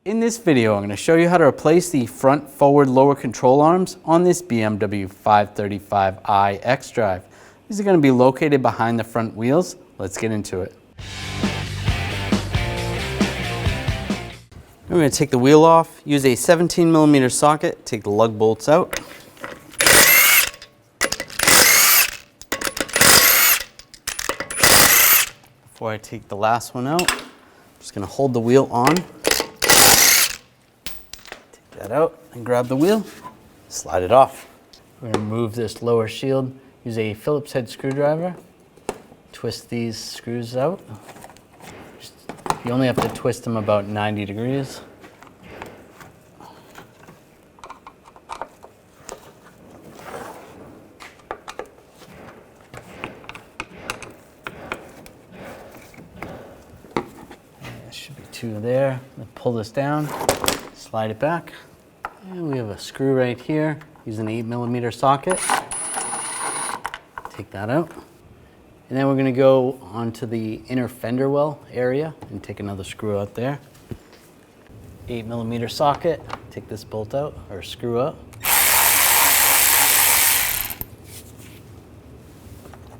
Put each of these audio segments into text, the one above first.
In this video, I'm going to show you how to replace the front forward lower control arms on this BMW 535i xDrive. These are going to be located behind the front wheels. Let's get into it. We're going to take the wheel off, use a 17mm socket, take the lug bolts out. Before I take the last one out, I'm just going to hold the wheel on. That out and grab the wheel, slide it off. We're going to remove this lower shield, use a Phillips head screwdriver, twist these screws out. You only have to twist them about 90 degrees. There should be two there. Pull this down, slide it back. And we have a screw right here. Use an 8mm socket. Take that out. And then we're going to go onto the inner fender well area and take another screw out there. 8mm socket. Take this bolt out, or screw out.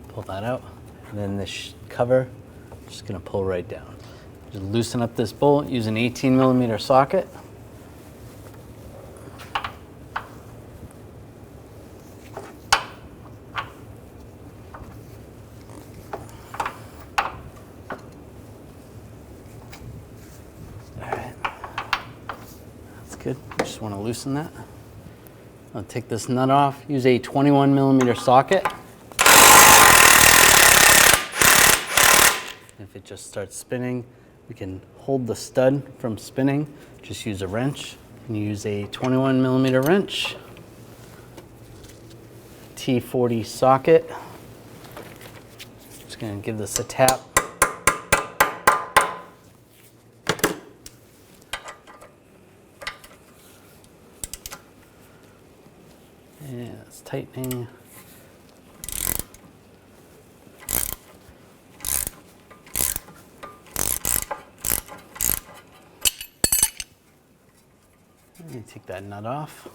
Pull that out. And then this cover, just going to pull right down. Just loosen up this bolt. Use an 18mm socket. Good. Just want to loosen that. I'll take this nut off. Use a 21mm socket. If it just starts spinning, we can hold the stud from spinning. Just use a wrench. And use a 21mm wrench. T40 socket. Just going to give this a tap. Yeah, it's tightening. Let me take that nut off.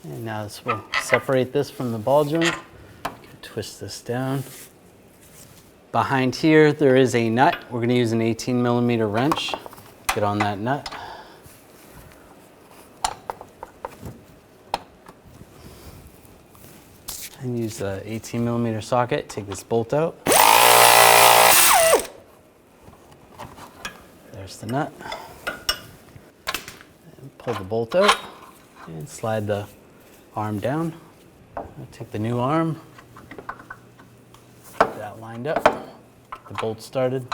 And now we'll separate this from the ball joint. Twist this down. Behind here, there is a nut. We're going to use an 18mm wrench. Get on that nut. And use the 18mm socket, take this bolt out. There's the nut. And pull the bolt out and slide the arm down. I'll take the new arm, get that lined up, get the bolt started,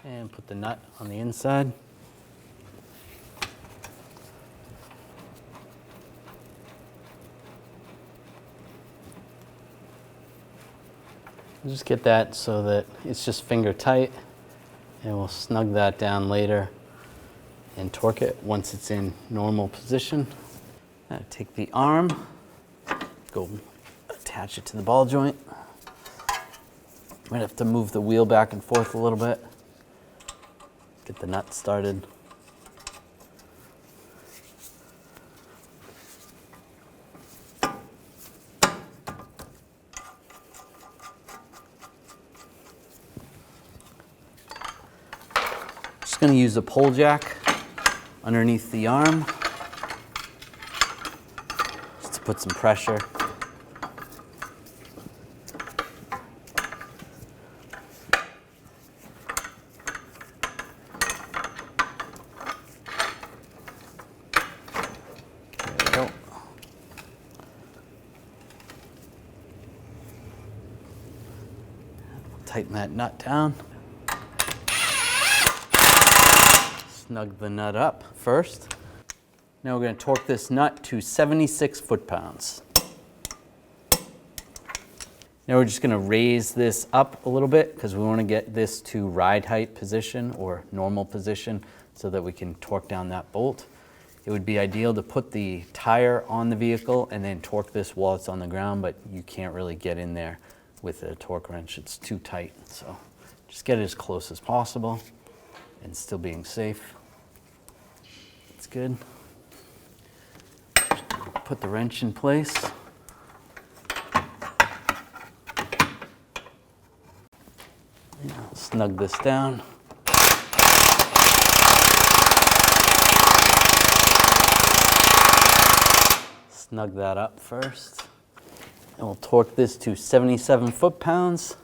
and put the nut on the inside. Just get that so that it's just finger tight, and we'll snug that down later and torque it once it's in normal position. Now take the arm, go attach it to the ball joint. Might have to move the wheel back and forth a little bit. Get the nut started. Just going to use a pull jack underneath the arm just to put some pressure. There we go. Tighten that nut down. Snug the nut up first. Now we're going to torque this nut to 76 foot-pounds. Now we're just going to raise this up a little bit because we want to get this to ride height position or normal position so that we can torque down that bolt. It would be ideal to put the tire on the vehicle and then torque this while it's on the ground, but you can't really get in there with a torque wrench. It's too tight. So Just get it as close as possible and still being safe. It's good. Put the wrench in place. Snug this down. Snug that up first. And we'll torque this to 77 foot-pounds.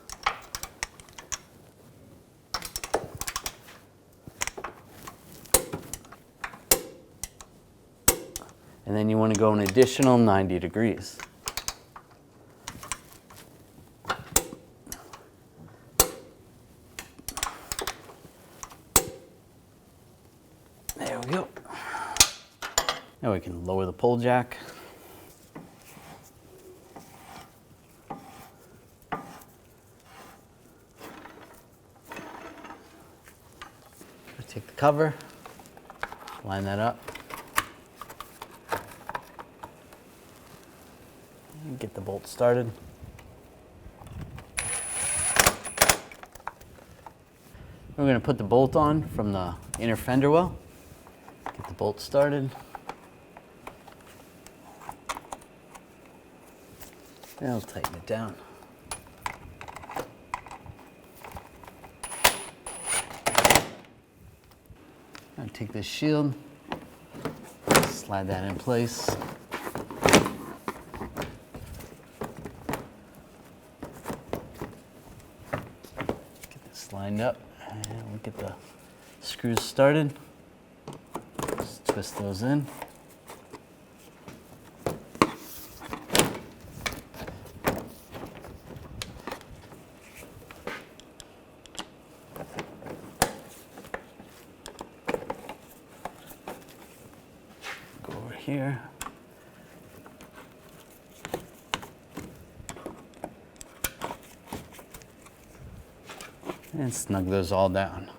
And then you want to go an additional 90 degrees. There we go. Now we can lower the pull jack. Take the cover, line that up, and get the bolt started. We're going to put the bolt on from the inner fender well. Get the bolt started. And I'll tighten it down. I'll take this shield, slide that in place. Get this lined up, and we'll get the screws started. Just twist those in. Here. And snug those all down.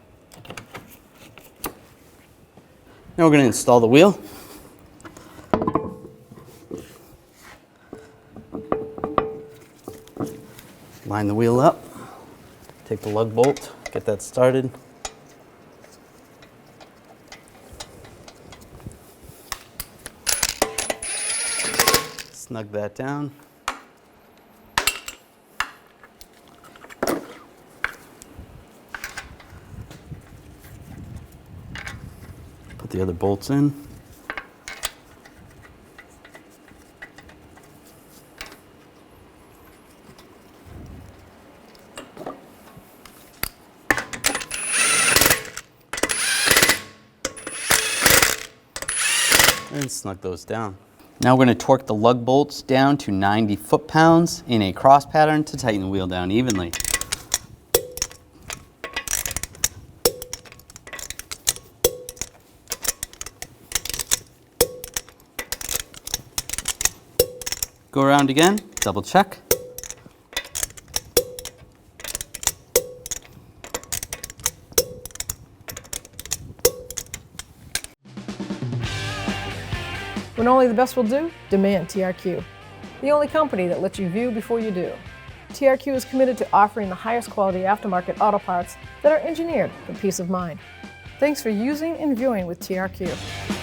Now we're going to install the wheel. Line the wheel up. Take the lug bolt, get that started. Snug that down. Put the other bolts in. And snug those down. Now we're going to torque the lug bolts down to 90 foot-pounds in a cross pattern to tighten the wheel down evenly. Go around again, double check. When only the best will do, demand TRQ. The only company that lets you view before you do. TRQ is committed to offering the highest quality aftermarket auto parts that are engineered for peace of mind. Thanks for using and viewing with TRQ.